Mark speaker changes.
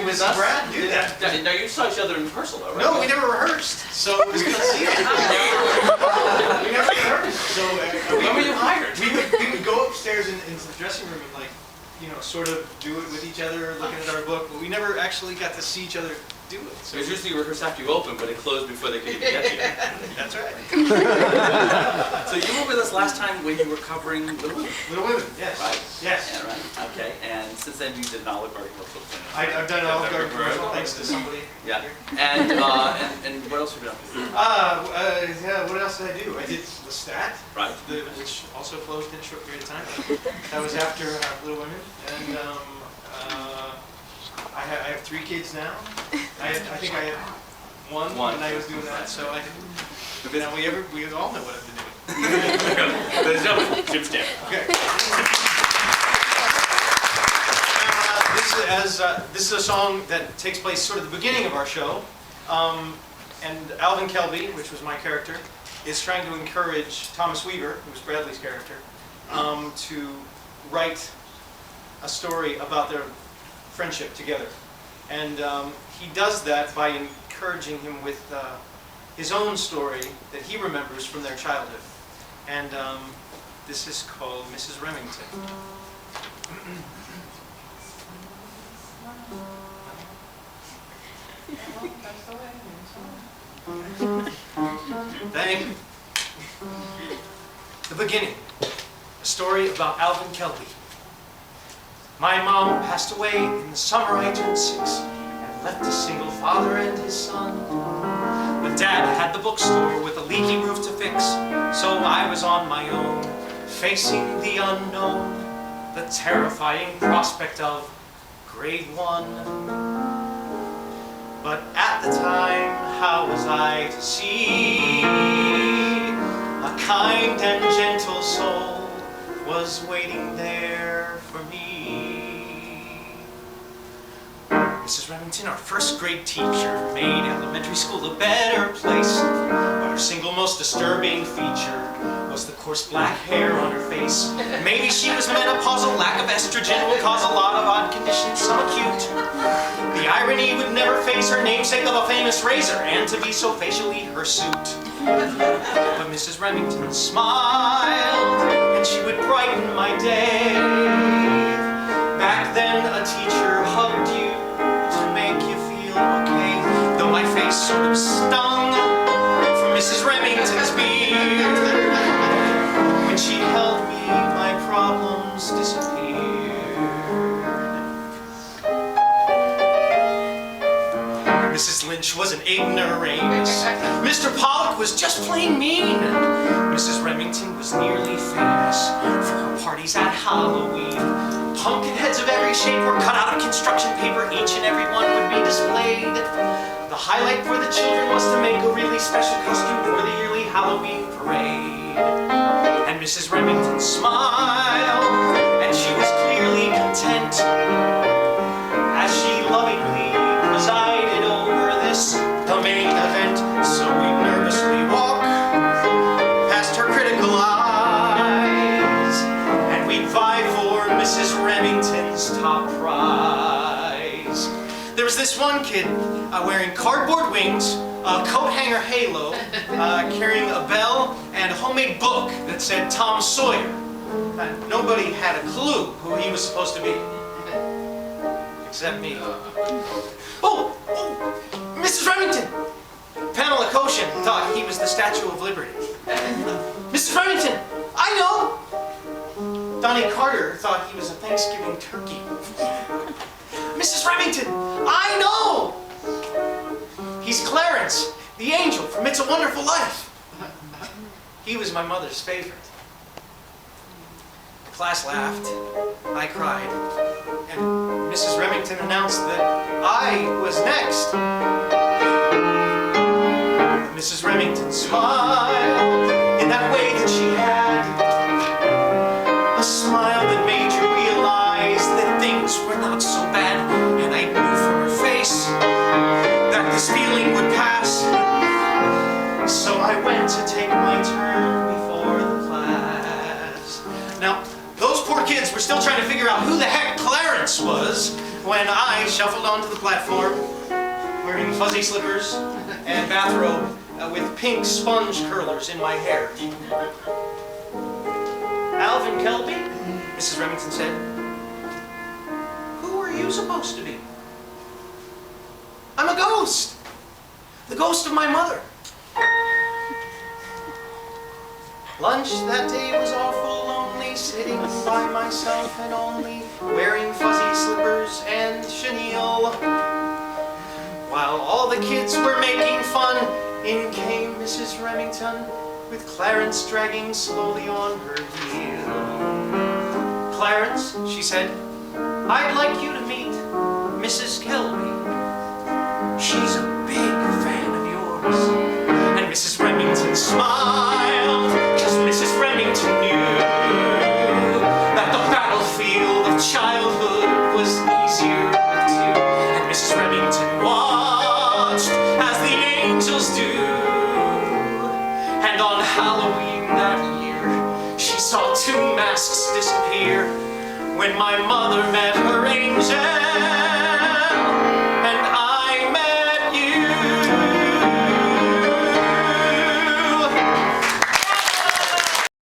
Speaker 1: Mrs. Brad do that.
Speaker 2: Now you saw each other in rehearsal though, right?
Speaker 1: No, we never rehearsed, so it was good to see you. We never rehearsed. So
Speaker 2: when were you hired?
Speaker 1: We would go upstairs into the dressing room and sort of do it with each other, looking at our book, but we never actually got to see each other do it. So
Speaker 2: Because usually you rehearse after you open, but it closed before they could even get to you.
Speaker 1: That's right.
Speaker 2: So you were with us last time when you were covering Little Women.
Speaker 1: Little Women, yes.
Speaker 2: Right.
Speaker 1: Yes.
Speaker 2: Yeah, right. Okay. And since then you did an Olive Garden commercial.
Speaker 1: I've done an Olive Garden commercial thanks to somebody.
Speaker 2: Yeah. And what else have you done?
Speaker 1: Yeah, what else did I do? I did The Stat,
Speaker 2: Right.
Speaker 1: which also closed in a short period of time. That was after Little Women. And I have 3 kids now. I think I had one when I was doing that, so I now we all know what I've been doing.
Speaker 2: Ladies and gentlemen, Jim Stanek.
Speaker 1: Okay. This is a song that takes place sort of at the beginning of our show, and Alvin Kelby, which was my character, is trying to encourage Thomas Weaver, who was Bradley's character, to write a story about their friendship together. And he does that by encouraging him with his own story that he remembers from their childhood. And this is called Mrs. Remington. Thank you. The beginning. A story about Alvin Kelby. My mom passed away in the summer I turned 6 and left a single father and his son. But Dad had the bookstore with a leaky roof to fix, so I was on my own, facing the unknown, the terrifying prospect of grade 1. But at the time, how was I to see a kind and gentle soul was waiting there for me? Mrs. Remington, our first grade teacher, made elementary school a better place. But her single most disturbing feature was the coarse black hair on her face. Maybe she was menopausal, lack of estrogen would cause a lot of odd conditions, some acute. The irony would never phase her, namesake of a famous razor, and to be so facially hirsute. But Mrs. Remington smiled, and she would brighten my day. Back then, a teacher hugged you to make you feel okay. Though my face sort of stung from Mrs. Remington's beard. When she held me, my problems disappeared. Mrs. Lynch was an ignoramus. Mr. Pollock was just plain mean. Mrs. Remington was nearly famous for her parties at Halloween. Pumpkin heads of every shape were cut out of construction paper. Each and every one would be displayed. The highlight for the children was to make a really special costume for the yearly Halloween parade. And Mrs. Remington smiled, and she was clearly content as she lovingly presided over this, the main event. So we nervously walk past her critical eyes, and we vie for Mrs. Remington's top prize. There was this one kid wearing cardboard wings, a coat hanger halo, carrying a bell, and a homemade book that said Tom Sawyer. Nobody had a clue who he was supposed to be, except me. Oh, Mrs. Remington! Pamela Cochin thought he was the Statue of Liberty. Mrs. Remington, I know! Donnie Carter thought he was a Thanksgiving turkey. Mrs. Remington, I know! He's Clarence, the angel from It's a Wonderful Life. He was my mother's favorite. The class laughed, I cried, and Mrs. Remington announced that I was next. Mrs. Remington smiled in that way that she had, a smile that made you realize that things were not so bad. And I knew from her face that this feeling would pass. So I went to take my turn before the class. Now, those poor kids were still trying to figure out who the heck Clarence was when I shuffled onto the platform, wearing fuzzy slippers and bathrobe with pink sponge curlers in my hair. Alvin Kelby, Mrs. Remington said, who are you supposed to be? I'm a ghost. The ghost of my mother. Lunch that day was awful lonely, sitting by myself and only, wearing fuzzy slippers and chenille. While all the kids were making fun, in came Mrs. Remington, with Clarence dragging slowly on her heel. Clarence, she said, I'd like you to meet Mrs. Kelby. She's a big fan of yours. And Mrs. Remington smiled, because Mrs. Remington knew that the battlefield of childhood was easier with two. And Mrs. Remington watched as the angels do. And on Halloween that year, she saw two masks disappear when my mother met her angel.